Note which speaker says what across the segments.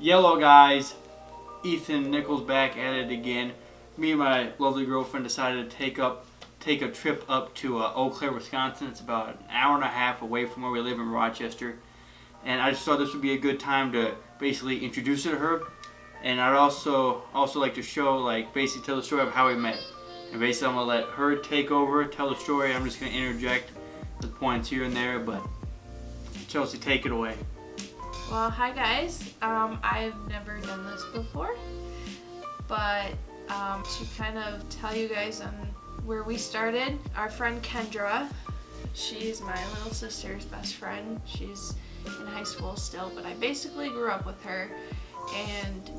Speaker 1: Yellow guys, Ethan Nichols back at it again. Me and my lovely girlfriend decided to take a trip up to Eau Claire, Wisconsin. It's about an hour and a half away from where we live in Rochester. And I just thought this would be a good time to basically introduce her to her. And I'd also like to show, basically tell the story of how we met. And basically I'm going to let her take over, tell the story. I'm just going to interject with points here and there, but Chelsea, take it away.
Speaker 2: Well, hi guys. I've never done this before, but to kind of tell you guys on where we started, our friend Kendra, she's my little sister's best friend. She's in high school still, but I basically grew up with her, and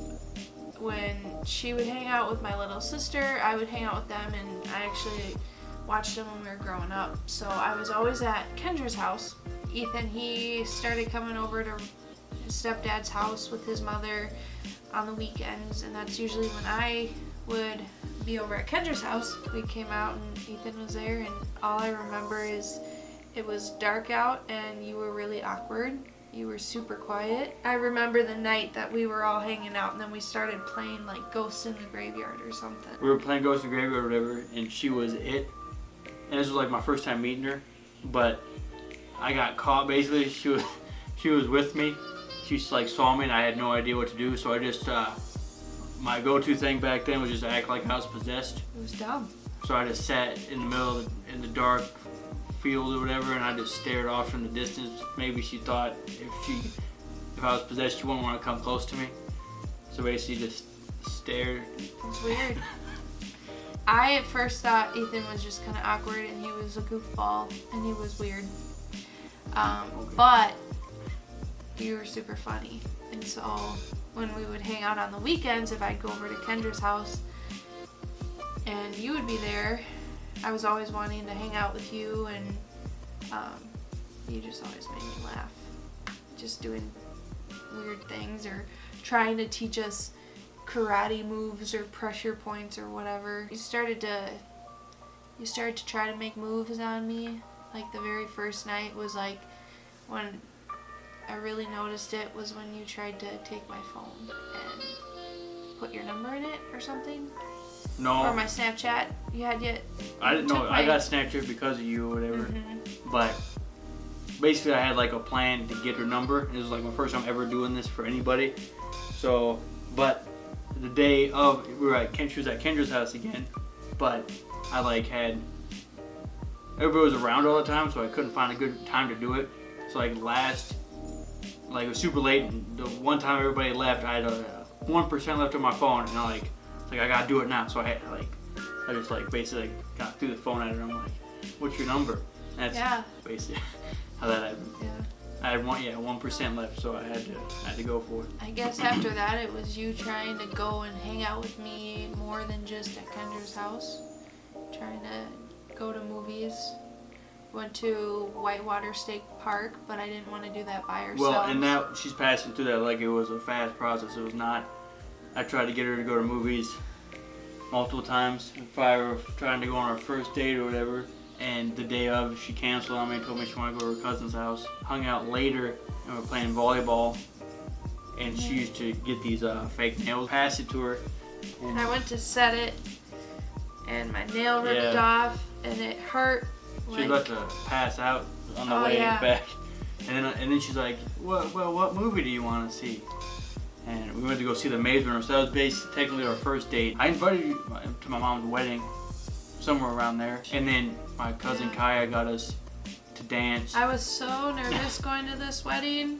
Speaker 2: when she would hang out with my little sister, I would hang out with them, and I actually watched them when we were growing up. So I was always at Kendra's house. Ethan, he started coming over to his stepdad's house with his mother on the weekends, and that's usually when I would be over at Kendra's house. We came out and Ethan was there, and all I remember is it was dark out and you were really awkward. You were super quiet. I remember the night that we were all hanging out and then we started playing like Ghosts in the Graveyard or something.
Speaker 1: We were playing Ghosts in the Graveyard or whatever, and she was it. And this was like my first time meeting her, but I got caught basically. She was with me. She saw me and I had no idea what to do, so I just my go-to thing back then was just to act like I was possessed.
Speaker 2: It was dumb.
Speaker 1: So I just sat in the middle in the dark field or whatever, and I just stared off from the distance. Maybe she thought if I was possessed, she wouldn't want to come close to me. So basically just stared.
Speaker 2: It's weird. I at first thought Ethan was just kind of awkward and he was a goofball and he was weird.
Speaker 1: Okay.
Speaker 2: But you were super funny. And so when we would hang out on the weekends, if I'd go over to Kendra's house and you would be there, I was always wanting to hang out with you, and you just always made me laugh. Just doing weird things or trying to teach us karate moves or pressure points or whatever. You started to try to make moves on me. Like the very first night was like when I really noticed it was when you tried to take my phone and put your number in it or something.
Speaker 1: No.
Speaker 2: Or my Snapchat. You had yet.
Speaker 1: I didn't know. I got Snapchat because of you or whatever.
Speaker 2: Mm-hmm.
Speaker 1: But basically I had like a plan to get her number. It was like my first time ever doing this for anybody. So, but the day of, she was at Kendra's house again, but I everybody was around all the time, so I couldn't find a good time to do it. So it was super late, and the one time everybody left, I had 1% left on my phone, and I gotta do it now. So I just basically got through the phone at her, and I'm like, what's your number? And that's basically how that happened.
Speaker 2: Yeah.
Speaker 1: I had 1% left, so I had to go for it.
Speaker 2: I guess after that it was you trying to go and hang out with me more than just at Kendra's house. Trying to go to movies. Went to Whitewater State Park, but I didn't want to do that by herself.
Speaker 1: Well, and now she's passing through that like it was a fast process. It was not. I tried to get her to go to movies multiple times. If I were trying to go on our first date or whatever, and the day of, she canceled on me and told me she wanted to go to her cousin's house. Hung out later, and we were playing volleyball, and she used to get these fake nails. Pass it to her.
Speaker 2: And I went to set it, and my nail ripped off, and it hurt.
Speaker 1: She was about to pass out on the way back, and then she's like, "What movie do you want to see?" And we went to go see The Maze Runner. So that was technically our first date. I invited you to my mom's wedding, somewhere around there, and then my cousin Kaya got us to dance.
Speaker 2: I was so nervous going to this wedding.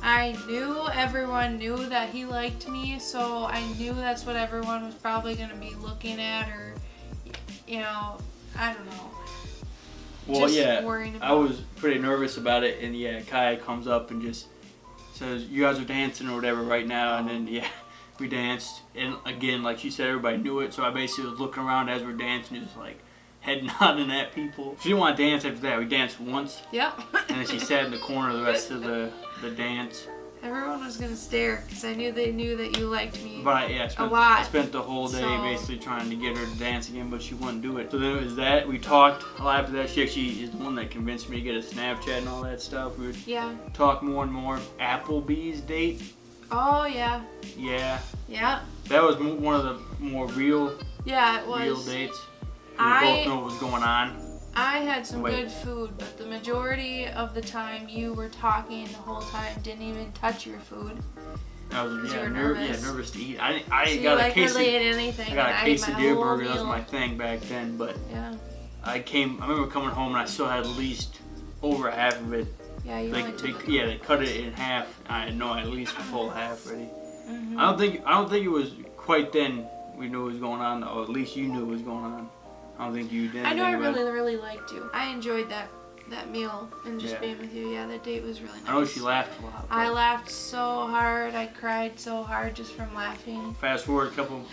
Speaker 2: I knew everyone knew that he liked me, so I knew that's what everyone was probably going to be looking at, or I don't know.
Speaker 1: Well,
Speaker 2: just worrying about
Speaker 1: I was pretty nervous about it, and Kaya comes up and just says, "You guys are dancing or whatever right now," and then we danced, and again, like she said, everybody knew it, so I basically was looking around as we're dancing, just like head nodding at people. She didn't want to dance after that. We danced once.
Speaker 2: Yep.
Speaker 1: And then she sat in the corner the rest of the dance.
Speaker 2: Everyone was gonna stare because I knew they knew that you liked me.
Speaker 1: But I
Speaker 2: I
Speaker 1: spent the whole day basically trying to get her to dance again, but she wouldn't do it. So then it was that. We talked a lot after that. She actually is the one that convinced me to get a Snapchat and all that stuff. We would talk more and more. Applebee's date.
Speaker 2: Oh yeah.
Speaker 1: Yeah.
Speaker 2: Yeah.
Speaker 1: That was one of the more real
Speaker 2: Yeah, it was.
Speaker 1: real dates. We both know what was going on.
Speaker 2: I had some good food, but the majority of the time you were talking the whole time, didn't even touch your food.
Speaker 1: I was
Speaker 2: you were nervous.
Speaker 1: nervous to eat.
Speaker 2: So
Speaker 1: I
Speaker 2: you
Speaker 1: got a
Speaker 2: hardly ate anything.
Speaker 1: I got a quesadilla burger. That was
Speaker 2: meal.
Speaker 1: my thing back then. But
Speaker 2: Yeah.
Speaker 1: I remember coming home and I still had at least over half of it.
Speaker 2: Yeah, you only took
Speaker 1: they cut it in half. I know at least a full half ready.
Speaker 2: Mm-hmm.
Speaker 1: I don't think it was quite then we knew what was going on, or at least you knew what was going on. I don't think you did.
Speaker 2: I know I really liked you. I enjoyed that meal and just being with you. Yeah, that date was really nice.
Speaker 1: I know she laughed a lot.
Speaker 2: I laughed so hard. I cried so hard just from laughing.
Speaker 1: Fast forward a couple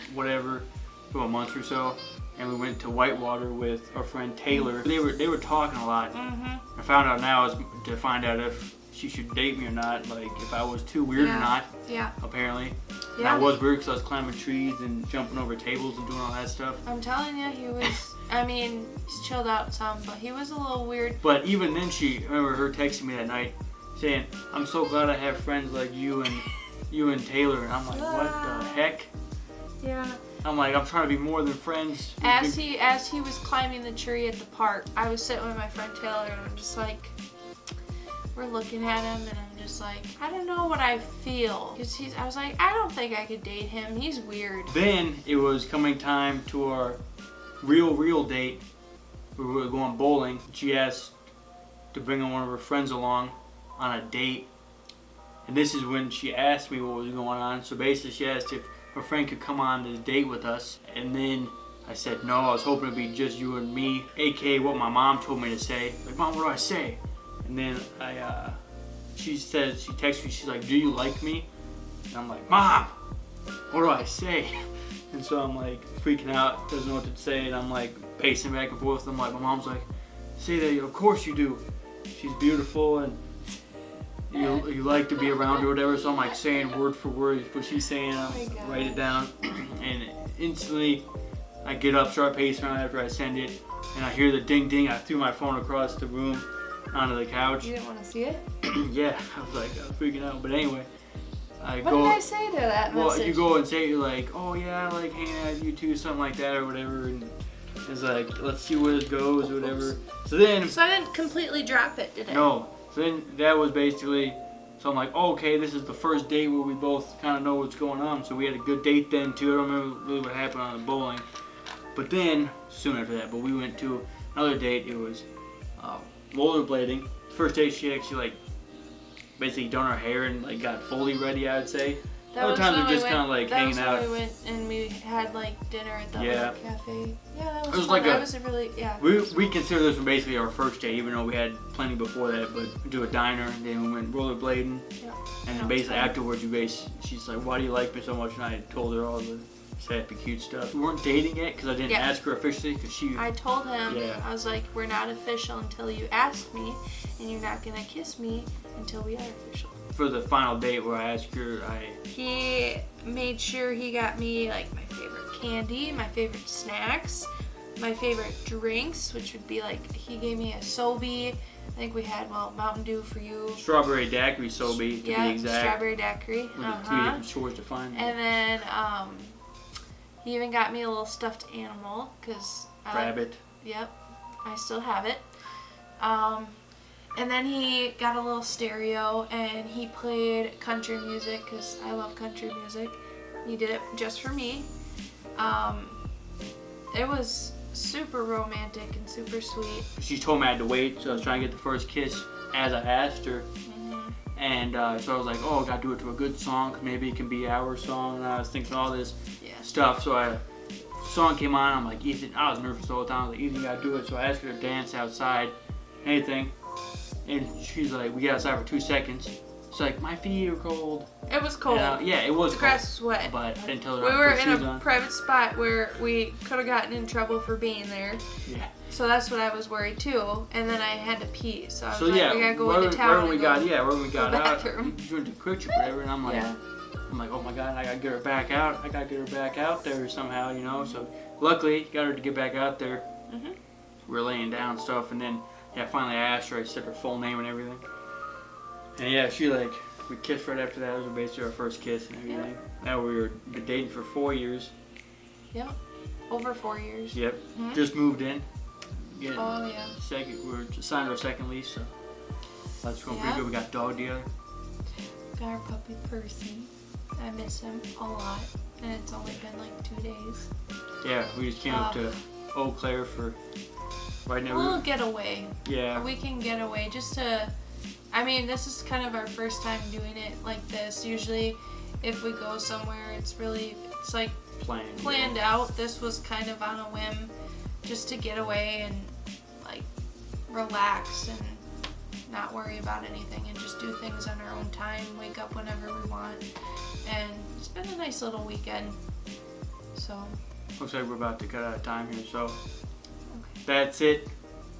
Speaker 1: months or so, and we went to Whitewater with our friend Taylor. They were talking a lot.
Speaker 2: Mm-hmm.
Speaker 1: I found out now is to find out if she should date me or not, like if I was too weird or not.
Speaker 2: Yeah.
Speaker 1: Apparently.
Speaker 2: Yeah.
Speaker 1: And I was weird because I was climbing trees and jumping over tables and doing all that stuff.
Speaker 2: I'm telling you, he was. I mean, he's chilled out some, but he was a little weird.
Speaker 1: But even then, I remember her texting me that night saying, "I'm so glad I have friends like you and Taylor." And I'm like, what the heck?
Speaker 2: Yeah.
Speaker 1: I'm like, I'm trying to be more than friends.
Speaker 2: As he was climbing the tree at the park, I was sitting with my friend Taylor, and I'm just like, we're looking at him, and I'm just like, I don't know what I feel. Cause I was like, I don't think I could date him. He's weird.
Speaker 1: Then it was coming time to our real date. We were going bowling. She asked to bring one of her friends along on a date. And this is when she asked me what was going on. So basically she asked if her friend could come on this date with us. And then I said no. I was hoping it'd be just you and me, aka what my mom told me to say. Like, Mom, what do I say? And then she texted me, she's like, do you like me? And I'm like, Mom, what do I say? And so I'm like freaking out, doesn't know what to say, and I'm like pacing back and forth. I'm like, my mom's like, say that, of course you do. She's beautiful and you like to be around her or whatever. So I'm like saying word for word what she's saying. I write it down, and instantly I get up, start pacing around after I send it, and I hear the ding ding. I threw my phone across the room onto the couch.
Speaker 2: You didn't want to see it?
Speaker 1: Yeah, I was freaking out. But anyway,
Speaker 2: what did I say to that message?
Speaker 1: Well, you go and say, you're like, oh yeah, I like hanging out with you too, something like that or whatever. And it's like, let's see where this goes or whatever. So
Speaker 2: I didn't completely drop it, did I?
Speaker 1: No. So then that was basically, so I'm like, oh, okay, this is the first date where we both kind of know what's going on. So we had a good date then too. I don't remember really what happened on the bowling. But then, soon after that, we went to another date. It was rollerblading. First day she actually basically done her hair and got fully ready, I would say. Other times we're just kind of hanging out.
Speaker 2: We went and we had dinner at the other cafe. Yeah, that was
Speaker 1: fun.
Speaker 2: That was really
Speaker 1: We consider this one basically our first date, even though we had plenty before that. But we do a diner, and then we went rollerblading.
Speaker 2: Yeah.
Speaker 1: And then basically afterwards, she's like, "Why do you like me so much?" And I told her all the happy cute stuff. We weren't dating yet because I didn't ask her officially because
Speaker 2: I told him, I was like, we're not official until you ask me, and you're not gonna kiss me until we are official.
Speaker 1: For the final date where I asked her,
Speaker 2: he made sure he got me my favorite candy, my favorite snacks, my favorite drinks, which would be he gave me a Sobe. I think we had Mountain Dew for you.
Speaker 1: Strawberry daiquiri Sobe to be exact.
Speaker 2: Strawberry daiquiri.
Speaker 1: With the 3 different stores to find.
Speaker 2: And then he even got me a little stuffed animal because
Speaker 1: Rabbit.
Speaker 2: Yep, I still have it. And then he got a little stereo and he played country music because I love country music. He did it just for me. It was super romantic and super sweet.
Speaker 1: She told me I had to wait, so I was trying to get the first kiss as I asked her.
Speaker 2: Mm-hmm.
Speaker 1: And so I was like, oh, I gotta do it to a good song, 'cause maybe it can be our song. And I was thinking all this stuff. So song came on, I'm like, Ethan, I was nervous all the time. I was like, Ethan, you gotta do it. So I asked her to dance outside, anything. And she's like, we got outside for 2 seconds. She's like, my feet are cold.
Speaker 2: It was cold.
Speaker 1: Yeah, it was
Speaker 2: the
Speaker 1: cold.
Speaker 2: grass was wet.
Speaker 1: But I didn't tell her
Speaker 2: we
Speaker 1: I
Speaker 2: were
Speaker 1: put
Speaker 2: in
Speaker 1: shoes
Speaker 2: a
Speaker 1: on.
Speaker 2: private spot where we could have gotten in trouble for being there.
Speaker 1: Yeah.
Speaker 2: So that's what I was worried too. And then I had to pee. So I was
Speaker 1: we
Speaker 2: gotta go into town.
Speaker 1: Wherever we got out,
Speaker 2: bathroom.
Speaker 1: we went to Quick Trip or whatever, and I'm like, oh my god, I gotta get her back out. I gotta get her back out there somehow, you know. So luckily, got her to get back out there.
Speaker 2: Mm-hmm.
Speaker 1: We're laying down stuff, and then finally I asked her. I said her full name and everything. And she We kissed right after that. It was basically our first kiss and everything. Now we were dating for 4 years.
Speaker 2: Yep. Over 4 years.
Speaker 1: Yep.
Speaker 2: Mm-hmm.
Speaker 1: Just moved in.
Speaker 2: Oh yeah.
Speaker 1: We're signed our second lease, so that's going pretty good. We got a dog together.
Speaker 2: Got our puppy Percy. I miss him a lot, and it's only been like 2 days.
Speaker 1: Yeah, we just came up to Eau Claire for right now.
Speaker 2: We'll get away.
Speaker 1: Yeah.
Speaker 2: We can get away just to. I mean, this is kind of our first time doing it like this. Usually, if we go somewhere, it's like planned out. This was kind of on a whim, just to get away and like relax and not worry about anything and just do things on our own time. Wake up whenever we want, and it's been a nice little weekend. So.
Speaker 1: Looks like we're about to cut out of time here, so that's it.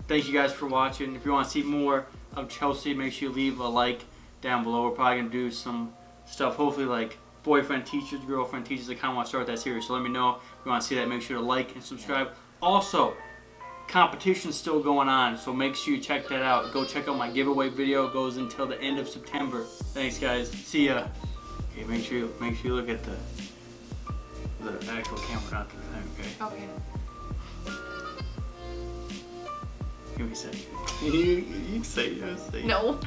Speaker 1: Thank you guys for watching. If you want to see more of Chelsea, make sure you leave a like down below. We're probably going to do some stuff, hopefully like boyfriend teachers, girlfriend teachers. I kind of want to start that series, so let me know if you want to see that. Make sure to like and subscribe. Also, competition's still going on, so make sure you check that out. Go check out my giveaway video. It goes until the end of September. Thanks, guys. See ya. Okay, make sure you look at the actual camera, not the thing, okay?
Speaker 2: Okay.
Speaker 1: Give me a second. You say yes.
Speaker 2: No.